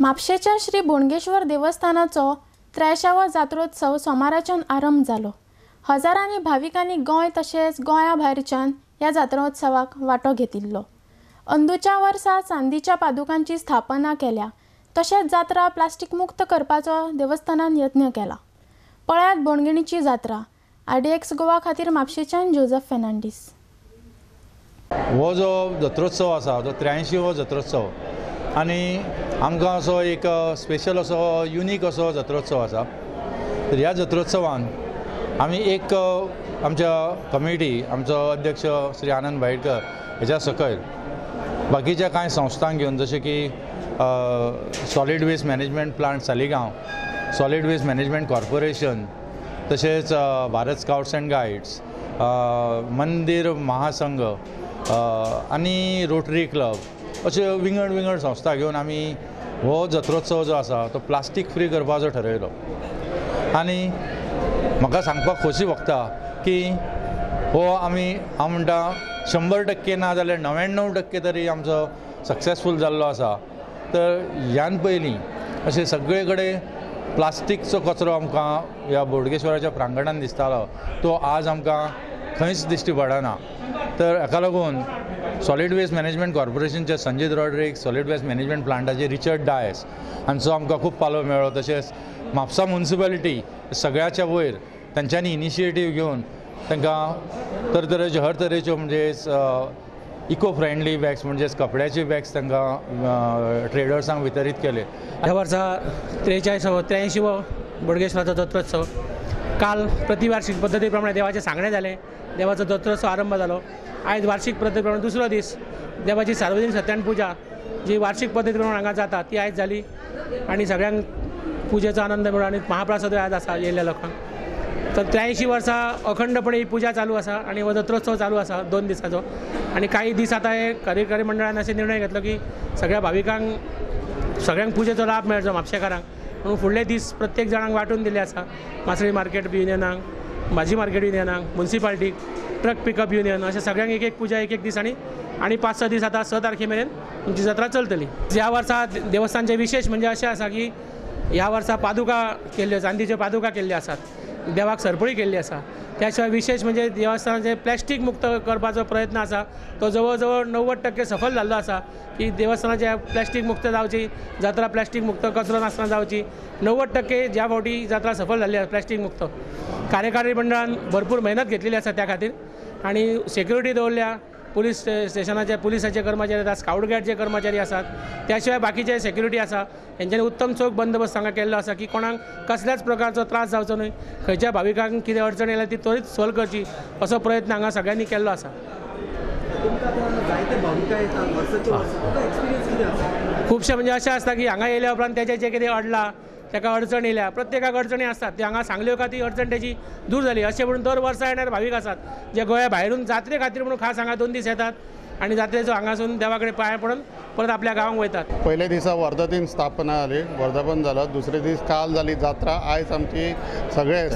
म्हापशेच्या श्री बोडगेश्वर देवस्थानाचो 83वा जात्रोत्सव सोमाराच्यान आरंभ जालो। हजारांनी भाविकांनी गोंय तशेंच गोंया भायरच्यान ह्या जात्रोत्सवाक वांटो घेतिल्लो। अंदूच्या वर्सा चांदीच्या पादुकांची स्थापना केल्या, तशेंच जात्रा प्लास्टीक मुक्त करपाचो देवस्थानान यत्न केला। पळयात बोडगिणीची जात्रा। RDX गोवा खातीर म्हापशेच्यान जोसेफ फेर्नांडीस। हो जो जत्रोत्सव आसा तो 83वो जत्रोत्सव आनी आमकां असो एक स्पेशल असो युनीक असो जत्रोत्सव आसा। तर ह्या जत्रोत्सवान आमी एक आमच्या कमिटी, आमचो अध्यक्ष श्री आनंद वायटकर हेच्या सकयल बाकीच्या कांय संस्थांक घेवन, जशें की solid waste management plant Saligao, solid waste management corporation, तशेंच भारत स्काउट्स अँड गायड्स, मंदिर महासंघ आनी रोटरी क्लब अशे विंगड संस्था घेवन आमी हो जत्रोत्सव जो आसा तो प्लास्टीक फ्री करपाचो ठरयलो। आनी म्हाका सांगपाक खोशी भोगता की हो हांव म्हणटा 100% ना जाल्यार 99% तरी आमचो सक्सेसफूल जाल्लो आसा। तर ह्यान पयलीं अशें सगळे कडेन प्लास्टीकचो कचरो आमकां ह्या बोडगेश्वराच्या प्रांगणान दिसतालो, तो आज आमकां खंयच दिश्टी पडना। तर हाका लागून सॉलिड वेस्ट मॅनेजमेंट कॉर्पोरेशनचे Sanjit Rodrigues, solid waste management प्लांटाचे रिचर्ड डायस हांचो आमकां खूब पालो मेळ्ळो। तशेंच म्हापसा म्युनिसिपालिटी सगळ्याच्या वयर तांच्यांनी इनिशिएटीव घेवन तांकां तरेतरेच्यो हर तरेच्यो म्हणजे इको फ्रेंडली बॅग्स म्हणजे कपड्याचे बॅग्स तांकां ट्रेडर्सांक वितरीत केले। ह्या वर्सा 83वो बोडगेश्वराचो जत्रोत्सव काल प्रतिवार्षिक पद्धती प्रमाणे देवाचे सांगणे जाले, देवाचो जत्रोत्सव आरंभ जालो। आयज वार्षिक पद्धती प्रमाणे दुसरो दीस देवाची सार्वजनीक सत्यान पुजा जी वार्षिक पद्धती प्रमाणे हांगा जाता ती आयज जाली आनी सगळ्यांक पुजेचो आनंद मेळ्ळो आनी महाप्रसादूय आज आसा येयल्ल्या लोकांक। तर 83 वर्सां अखंडपणे ही पुजा चालू आसा आनी हो जत्रोत्सव चालू आसा 2 दिसाचो। आनी काही दीस आतां हे कार्यकारी मंडळान अशें निर्णय घेतलो की सगळ्या भाविकांक सगळ्यांक पुजेचो लाभ मेळचो म्हापशेकारांक, म्हणून फुडले दीस प्रत्येक जाणांक वांटून दिले आसा। मासळी मार्केट युनियनाक, भाजी मार्केट युनियनाक, म्युनिसिपालिटीक, ट्रक पिकअप युनियन अशें सगळ्यांक एक पुजा एक दीस आनी 5-6 दीस आतां 6 तारखे मेरेन तुमची जात्रा चलतली। ह्या वर्सा देवस्थानचें विशेष म्हणजे अशें आसा की ह्या वर्सा पादुका केल्ल्यो, चांदीच्यो पादुका केल्ल्यो आसात, देवाक सरपळी केल्ली आसा। त्या शिवाय विशेष म्हणजे देवस्थानाचें प्लास्टीक मुक्त करपाचो प्रयत्न आसा तो जवळ जवळ 90% सफल जाल्लो आसा की देवस्थानाचे प्लास्टीक मुक्त जावची, जात्रा प्लास्टीक मुक्त, कचरो नासतना जावची। 90% ज्या फावटी जात्रा सफल जाल्ली आसा प्लास्टीक मुक्त। कार्यकारी मंडळान भरपूर मेहनत घेतलेली आसा त्या खातीर आनी सेक्युरिटी दवरल्या। पुलीस स्टेशनाचे पुलिसाचे कर्मचारी आसात, स्काउट गार्डचे कर्मचारी आसात, त्या शिवाय बाकीचे सेक्युरिटी आसा, हेंच्यांनी उत्तम चोख बंदोबस्त हांगा केल्लो आसा की कोणाक कसल्याच प्रकारचो त्रास जावचो न्हय, खंयच्या भाविकांक कितें अडचण येयल्यार ती त्वरीत सॉल्व करची असो प्रयत्न हांगा सगळ्यांनी केल्लो आसा। खुबशे म्हणजे अशें आसता की हांगा येयल्या उपरांत तेजें जें कितें अडलां, ताका अडचण येयल्या, प्रत्येकाक अडचणी आसतात, ती हांगा सांगल्यो का ती अडचण तेजी दूर जाली अशें म्हणून दर वर्सा येणारे भावीक आसात जे गोंया भायरून जात्रे खातीर म्हणून खास हांगा 2 दीस येतात आनी जात्रेचो हांगासून देवा कडेन पांय पडून परत आपल्या गांवांक वयतात। पयल्या दिसा वर्धापन स्थापना जाली, वर्धापन जालो। दुसरे दीस काल जाली जात्रा। आयज आमची सगळे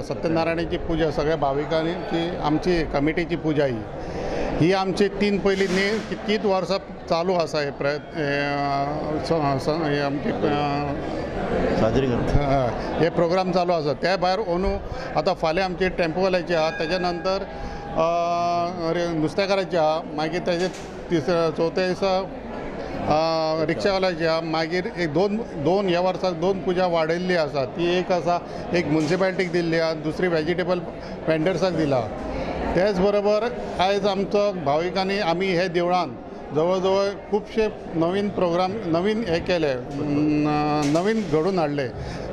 सत्यनारायणाची पुजा, सगळ्या भाविकांची आमची कमिटीची पुजा ही आमची 3 पयली कितकीच वर्सां चालू आसा हे आमची साजरी हे प्रोग्राम चालू आसा। त्या भायर अंदू आतां फाल्यां आमची टेम्पोवाल्याची आहा, तेच्या नंतर नुस्तेकाराची आहा, मागीर तेजे चवथ्या दिसा रिक्षावाल्याची आहा, मागीर एक दोन ह्या वर्साक 2 पुजा वाडयल्ली आसा। ती एक आसा, एक म्युनिसिपालिटीक दिल्ली आहा, दुसरी व्हेजिटेबल वेंडर्साक दिला। त्याच बरोबर आयज आमचो भाविकांनी आमी हे देवळान जवळ जवळ खूबशे नवीन प्रोग्राम हे केले, नवीन घडून हाडले।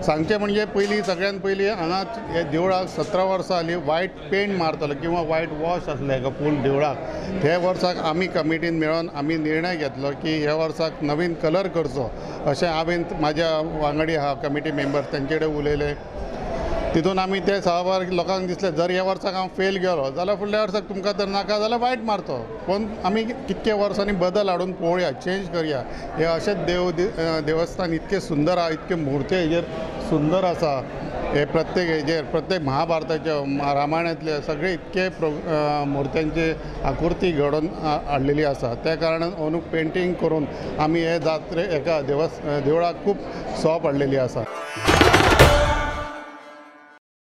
सांगचे म्हणजे सगळ्यात पयलीं हांगा हे देवळाक 17 वर्सां जालीं वायट पेंट मारतालो किंवा वायट वॉश आसले हेका फूल देवळाक। हे वर्साक आमी कमिटीन मेळोन आमी निर्णय घेतलो की ह्या वर्साक नवीन कलर करचो अशें हांवें म्हाज्या वांगडी आहा कमिटी मेंबर तेंचे कडेन उलयलें। तितून आमी ते सहभाग लोकांक दिसले जर ह्या वर्साक हांव फेल गेलो जाल्यार फुडल्या वर्साक तुमकां जर नाका जाल्यार वायट मारचो, पूण आमी कितके वर्सांनी बदल हाडून पळोवया, चेंज करया। हे अशें देवस्थान इतके सुंदर आहा, इतके मुर्ते हेजेर सुंदर आसा हे प्रत्येक हेजेर प्रत्येक महाभारताच्या रामायणातले सगळे इतके मुर्त्यांची आकृती घडोवन हाडलेली आसा. त्या कारणान अंदूक पेंटींग करून आमी हे जात्रे एका देवळाक खूब सोब हाडलेली आसा.